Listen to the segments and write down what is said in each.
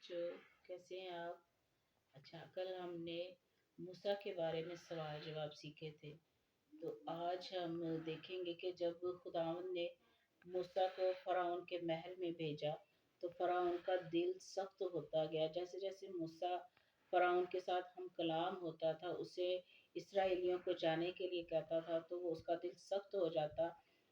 بچوں، کیسے ہیں آپ؟ اچھا، کل ہم نے موسیٰ کے بارے میں سوال جواب سیکھے تھے، تو آج ہم دیکھیں گے کہ جب خداوند نے موسیٰ کو فرعون کے محل میں بھیجا تو فرعون کا دل سخت ہوتا گیا۔ جیسے جیسے موسیٰ فرعون کے ساتھ ہم کلام ہوتا تھا، اسے اسرائیلیوں کو جانے کے لیے کہتا تھا، تو وہ اس کا دل سخت ہو جاتا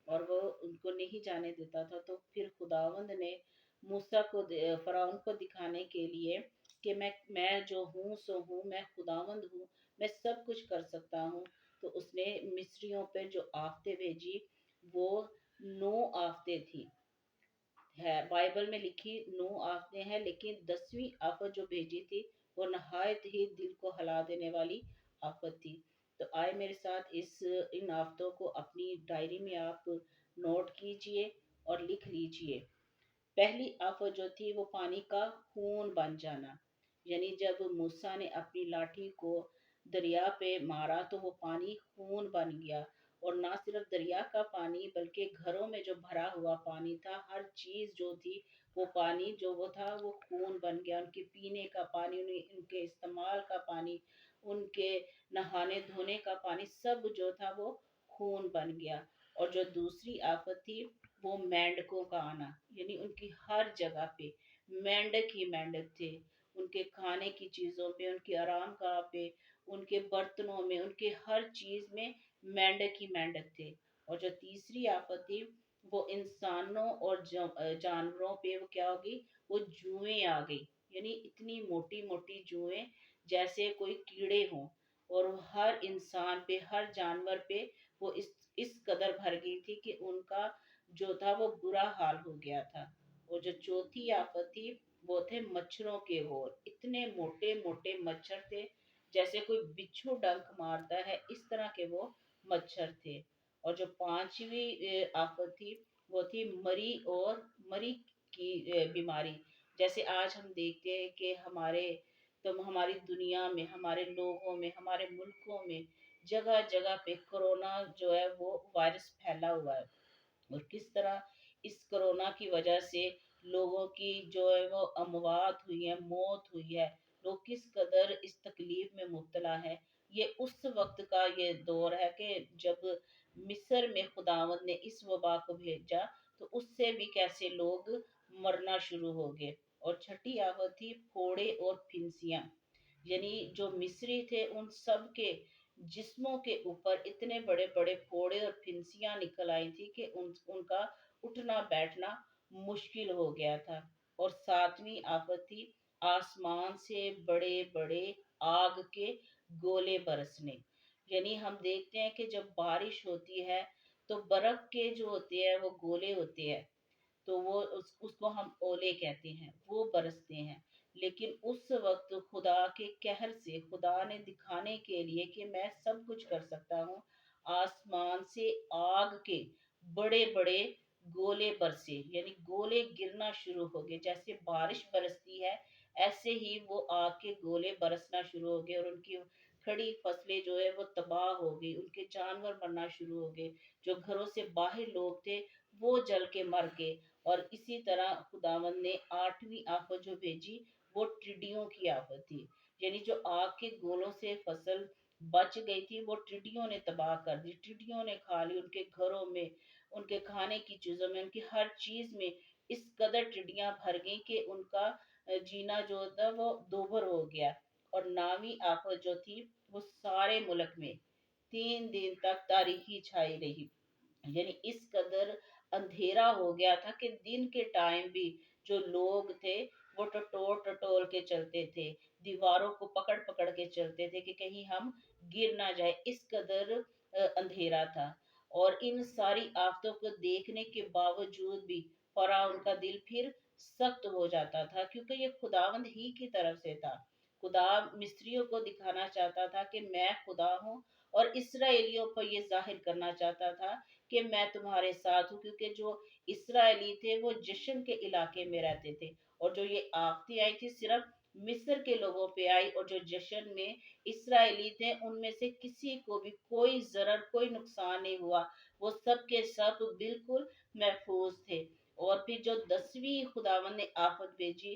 اور وہ ان کو نہیں جانے دیتا تھا۔ تو پھر خداوند نے موسیٰ کو فرعون کو دکھانے کے لیے کہ میں جو ہوں سو ہوں، میں خداوند ہوں، میں سب کچھ کر سکتا ہوں، تو اس نے مصریوں پہ جو آفتیں بھیجی وہ 9 آفتیں تھی۔ ہے بائبل میں لکھی 9 آفتیں ہیں، لیکن 10ویں آفت جو بھیجی تھی وہ نہایت ہی دل کو ہلا دینے والی آفت تھی۔ تو آئے میرے ساتھ ان آفتوں کو اپنی ڈائری میں آپ نوٹ کیجئے اور لکھ لیجئے۔ پہلی آفت جو تھی وہ پانی کا خون بن جانا، یعنی جب موسیٰ نے اپنی لاٹھی کو دریا پہ مارا تو وہ پانی خون بن گیا، اور نہ صرف دریا کا پانی بلکہ گھروں میں جو بھرا ہوا پانی تھا، ہر چیز جو تھی وہ پانی جو وہ تھا وہ خون بن گیا۔ ان کے پینے کا پانی، ان کے استعمال کا پانی، ان کے نہانے دھونے کا پانی، سب جو تھا وہ خون بن گیا۔ اور جو دوسری آفت تھی وہ مینڈکوں کا آنا، یعنی ان کی ہر جگہ پہ مینڈک ہی مینڈک تھے، ان کے کھانے کی چیزوں پہ، ان کے آرام گاہ پہ، ان کے برتنوں میں، ان کے ہر چیز میں مینڈک ہی مینڈک تھے۔ اور جو تیسری آفت تھی وہ انسانوں اور جانوروں پہ وہ کیا ہوگی؟ وہ جوئیں آ گئی، یعنی اتنی موٹی موٹی جوئیں جیسے کوئی کیڑے ہوں، اور ہر انسان پہ، ہر جانور پہ وہ اس قدر بھر گئی تھی کہ ان کا جو تھا وہ برا حال ہو گیا تھا۔ اور جو چوتھی آفت تھی وہ تھے مچھروں کے ہور، اتنے موٹے موٹے مچھر تھے جیسے کوئی بچھو ڈنک مارتا ہے، اس طرح کے وہ مچھر تھے۔ اور جو پانچویں آفت تھی وہ تھی مری کی بیماری۔ جیسے آج ہم دیکھتے ہیں کہ ہماری دنیا میں، ہمارے لوگوں میں، ہمارے ملکوں میں جگہ جگہ پہ کرونا جو ہے وہ وائرس پھیلا ہوا ہے، اور کس طرح اس کرونا کی وجہ سے لوگوں کی جو ہے وہ اموات ہوئی ہے، موت ہوئی ہے، لوگ کس قدر اس تکلیف میں مبتلا ہے۔ یہ اس وقت کا یہ دور ہے کہ جب مصر میں خداوند نے اس وبا کو بھیجا تو اس سے بھی کیسے لوگ مرنا شروع ہو گئے۔ اور چھٹی آفت تھی پھوڑے اور پھنسیاں، یعنی جو مصری تھے ان سب کے جسموں کے اوپر اتنے بڑے بڑے پھوڑے اور پھنسیاں نکل آئی تھی کہ ان کا اٹھنا بیٹھنا مشکل ہو گیا تھا۔ اور ساتویں آفت تھی آسمان سے بڑے بڑے آگ کے گولے برسنے، یعنی ہم دیکھتے ہیں کہ جب بارش ہوتی ہے تو برف کے جو ہوتے ہیں وہ گولے ہوتے ہیں، تو وہ اس کو ہم اولے کہتے ہیں، وہ برستے ہیں۔ لیکن اس وقت خدا کے قہر سے خدا نے دکھانے کے لیے کہ میں سب کچھ کر سکتا ہوں، آسمان سے آگ کے بڑے بڑے گولے برسے، یعنی گولے گرنا شروع ہو گئے، جیسے بارش برستی ہے ایسے ہی وہ آگ کے گولے برسنا شروع ہو گئے، اور ان کی کھڑی فصلیں جو ہے وہ تباہ ہو گئی، ان کے جانور مرنا شروع ہو گئے، جو گھروں سے باہر لوگ تھے وہ جل کے مر گئے۔ اور اسی طرح خداوند نے 8ویں آفت جو بھیجی وہ ٹڈیوں کی آفت تھی، یعنی جو آگ کے گولوں سے فصل بچ گئی تھی وہ ٹڈیوں نے تباہ کر دی، ٹڈیوں نے کھا لی، ان کے گھروں میں، ان کے کھانے کی چیزوں میں، ان کی ہر چیز میں اس قدر ٹڈیاں بھر گئیں کہ ان کا جینا جو تھا وہ دوبر ہو گیا۔ اور 9ویں آفت جو تھی وہ سارے ملک میں 3 دن تک تاریکی چھائی رہی، یعنی اس قدر اندھیرا ہو گیا تھا کہ دن کے ٹائم بھی جو لوگ تھے وہ ٹٹول ٹٹول کے چلتے تھے، دیواروں کو پکڑ پکڑ کے چلتے تھے کہ کہیں ہم گر نہ جائے، اس قدر اندھیرا تھا۔ اور ان ساری آفتوں کو دیکھنے کے باوجود بھی فرعون کا دل پھر سخت ہو جاتا تھا، کیونکہ یہ خداوند ہی کی طرف سے تھا۔ خدا مصریوں کو دکھانا چاہتا تھا کہ میں خدا ہوں، اور اسرائیلیوں پر یہ ظاہر کرنا چاہتا تھا کہ میں تمہارے ساتھ ہوں، کیونکہ جو اسرائیلی تھے وہ جشن کے علاقے میں رہتے تھے، اور جو یہ آفتی آئی تھی صرف مصر کے لوگوں پہ آئی، اور جو جشن میں اسرائیلی تھے ان میں سے کسی کو بھی کوئی ضرر، کوئی نقصان نہیں ہوا، وہ سب کے سب بالکل محفوظ تھے۔ اور پھر جو 10ویں خداوند نے آفت بھیجی